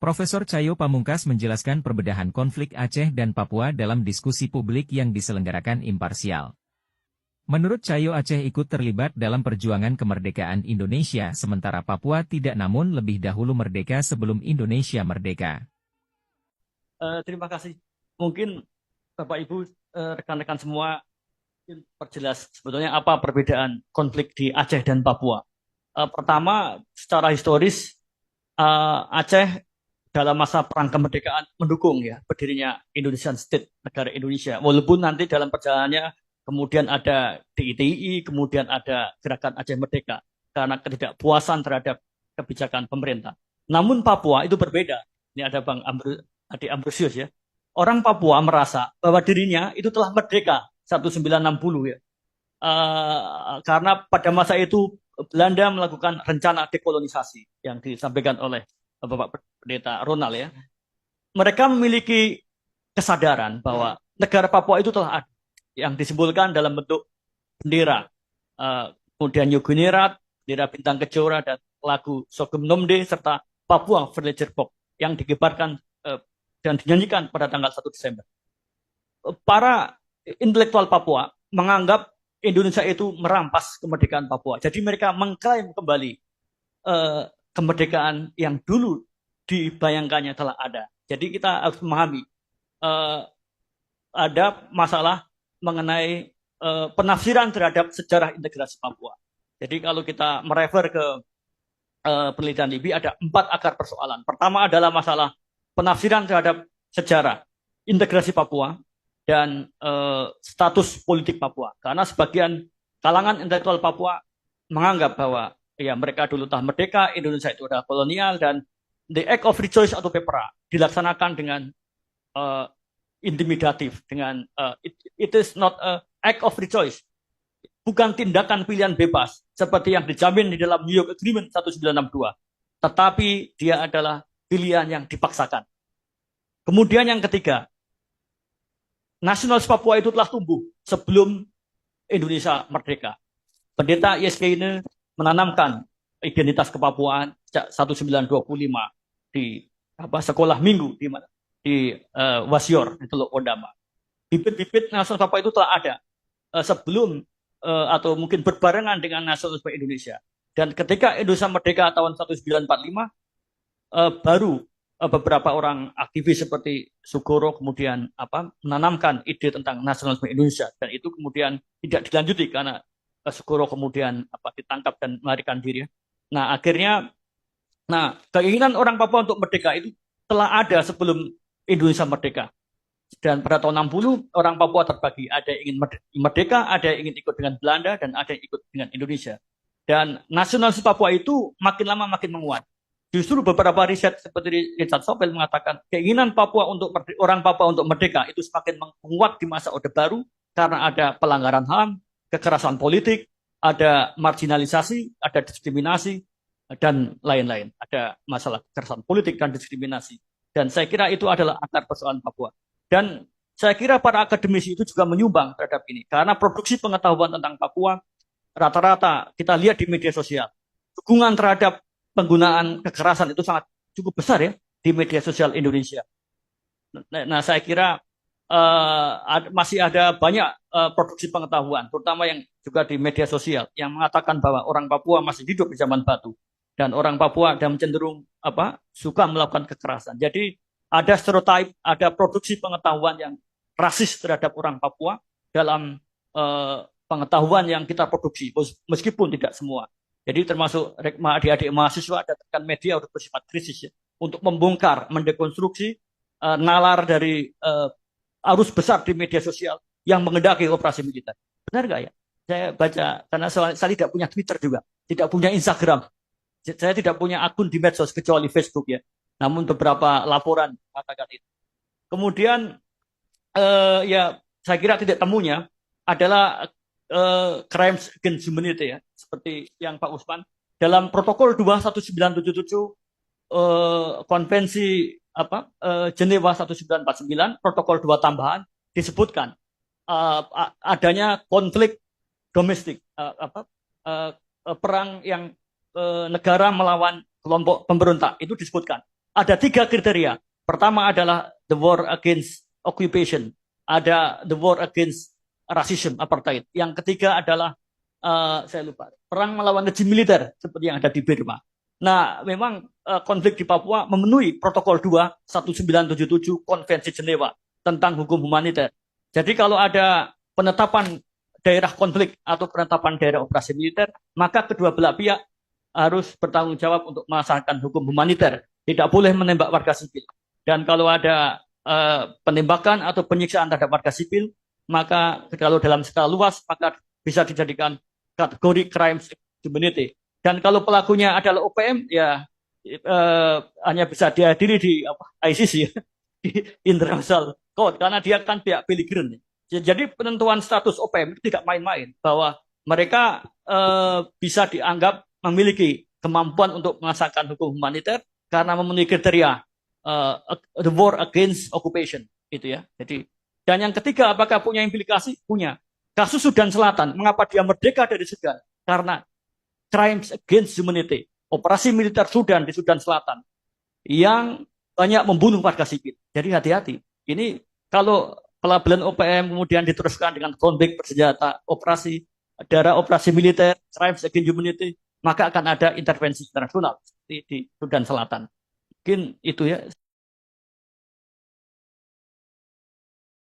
Profesor Cayo Pamungkas menjelaskan perbedahan konflik Aceh dan Papua dalam diskusi publik yang diselenggarakan imparsial. Menurut Cayo, Aceh ikut terlibat dalam perjuangan kemerdekaan Indonesia, sementara Papua tidak, namun lebih dahulu merdeka sebelum Indonesia merdeka. Terima kasih. Mungkin Bapak Ibu, rekan-rekan semua, perjelas sebetulnya apa perbedaan konflik di Aceh dan Papua. Pertama, secara historis, Aceh dalam masa perang kemerdekaan mendukung ya berdirinya Indonesian State, negara Indonesia. Walaupun nanti dalam perjalanannya kemudian ada DITI, kemudian ada Gerakan Aceh Merdeka karena ketidakpuasan terhadap kebijakan pemerintah. Namun Papua itu berbeda. Ini ada Bang Ade Ambrosius ya. Orang Papua merasa bahwa dirinya itu telah merdeka 1960 ya. Karena pada masa itu Belanda melakukan rencana dekolonisasi yang disampaikan oleh Bapak Pendeta Ronald ya. Mereka memiliki kesadaran bahwa negara Papua itu telah ada, yang disimbolkan dalam bentuk bendera, kemudian Yogyakarta, bendera bintang kejora dan lagu Sogem Nomde serta Papua Villager Pop yang dikibarkan dan dinyanyikan pada tanggal 1 Desember. Para intelektual Papua menganggap Indonesia itu merampas kemerdekaan Papua. Jadi mereka mengklaim kembali kemerdekaan yang dulu dibayangkannya telah ada. Jadi kita harus memahami ada masalah mengenai penafsiran terhadap sejarah integrasi Papua. Jadi kalau kita merefer ke penelitian LIBI ada 4 akar persoalan. Pertama adalah masalah penafsiran terhadap sejarah integrasi Papua dan status politik Papua. Karena sebagian kalangan intelektual Papua menganggap bahwa ya mereka dulu telah merdeka, Indonesia itu adalah kolonial, dan the act of rejoice atau pepera dilaksanakan dengan intimidatif, dengan it is not a act of rejoice, bukan tindakan pilihan bebas seperti yang dijamin di dalam New York Agreement 1962, tetapi dia adalah pilihan yang dipaksakan. Kemudian yang ketiga, nasionalis Papua itu telah tumbuh sebelum Indonesia merdeka. Pendeta YSKINE menanamkan identitas kepapuaan sejak 1925 di sekolah minggu di Wasior di Teluk Ondama. Bibit-bibit nasional Papua itu telah ada sebelum atau mungkin berbarengan dengan nasionalisme Indonesia. Dan ketika Indonesia merdeka tahun 1945 baru beberapa orang aktivis seperti Sugoro kemudian menanamkan ide tentang nasionalisme Indonesia, dan itu kemudian tidak dilanjuti karena Sugoro kemudian ditangkap dan melarikan diri. Nah, akhirnya keinginan orang Papua untuk merdeka itu telah ada sebelum Indonesia merdeka. Dan pada tahun 60 orang Papua terbagi, ada yang ingin merdeka, ada yang ingin ikut dengan Belanda, dan ada yang ikut dengan Indonesia. Dan nasionalis Papua itu makin lama makin menguat. Justru beberapa riset seperti Richard Sopel mengatakan keinginan orang Papua untuk merdeka itu semakin menguat di masa Orde Baru karena ada pelanggaran HAM, kekerasan politik, ada marginalisasi, ada diskriminasi, dan lain-lain. Ada masalah kekerasan politik dan diskriminasi. Dan saya kira itu adalah akar persoalan Papua. Dan saya kira para akademisi itu juga menyumbang terhadap ini. Karena produksi pengetahuan tentang Papua, rata-rata kita lihat di media sosial. Dukungan terhadap penggunaan kekerasan itu sangat cukup besar ya di media sosial Indonesia. Nah, saya kira masih ada banyak produksi pengetahuan, terutama yang juga di media sosial, yang mengatakan bahwa orang Papua masih hidup di zaman batu dan orang Papua dan cenderung suka melakukan kekerasan. Jadi ada stereotip, ada produksi pengetahuan yang rasis terhadap orang Papua dalam pengetahuan yang kita produksi, meskipun tidak semua. Jadi termasuk adik-adik mahasiswa ada tekan media untuk bersifat krisis ya, untuk membongkar, mendekonstruksi nalar dari arus besar di media sosial yang mengendaki operasi militer. Benar nggak ya? Saya baca, karena saya tidak punya Twitter juga, tidak punya Instagram, saya tidak punya akun di medsos kecuali Facebook ya. Namun beberapa laporan mengatakan itu. Kemudian ya saya kira titik temunya adalah crimes against humanity ya, seperti yang Pak Usman dalam protokol 21977 konvensi Jenewa 1949 protokol 2 tambahan disebutkan adanya konflik domestik, perang yang negara melawan kelompok pemberontak itu disebutkan. ada 3 kriteria. Pertama adalah the war against occupation, ada the war against racism, apartheid. Yang ketiga adalah saya lupa, perang melawan rejim militer seperti yang ada di Burma. Nah, memang konflik di Papua memenuhi protokol 2 1977 Konvensi Jenewa tentang hukum humaniter. Jadi kalau ada penetapan daerah konflik atau penetapan daerah operasi militer, maka kedua belah pihak harus bertanggung jawab untuk melaksanakan hukum humaniter. Tidak boleh menembak warga sipil. Dan kalau ada penembakan atau penyiksaan terhadap warga sipil, maka kalau dalam skala luas, maka bisa dijadikan kategori crimes against humanity. Dan kalau pelakunya adalah OPM, ya hanya bisa dihadiri di ICC, ya, di International Court, karena dia kan pihak beligeran. Jadi penentuan status OPM itu tidak main-main, bahwa mereka bisa dianggap memiliki kemampuan untuk melaksanakan hukum humaniter karena memenuhi kriteria the war against occupation, itu ya. Jadi, dan yang ketiga, apakah punya implikasi? Punya. Kasus Sudan Selatan, mengapa dia merdeka dari Sudan? Karena crimes against humanity, operasi militer Sudan di Sudan Selatan, yang banyak membunuh warga sipil. Jadi hati-hati. Ini kalau pelabelan OPM kemudian diteruskan dengan konflik bersenjata, operasi daerah operasi militer, crimes against humanity, maka akan ada intervensi internasional seperti di Sudan Selatan. Mungkin itu ya.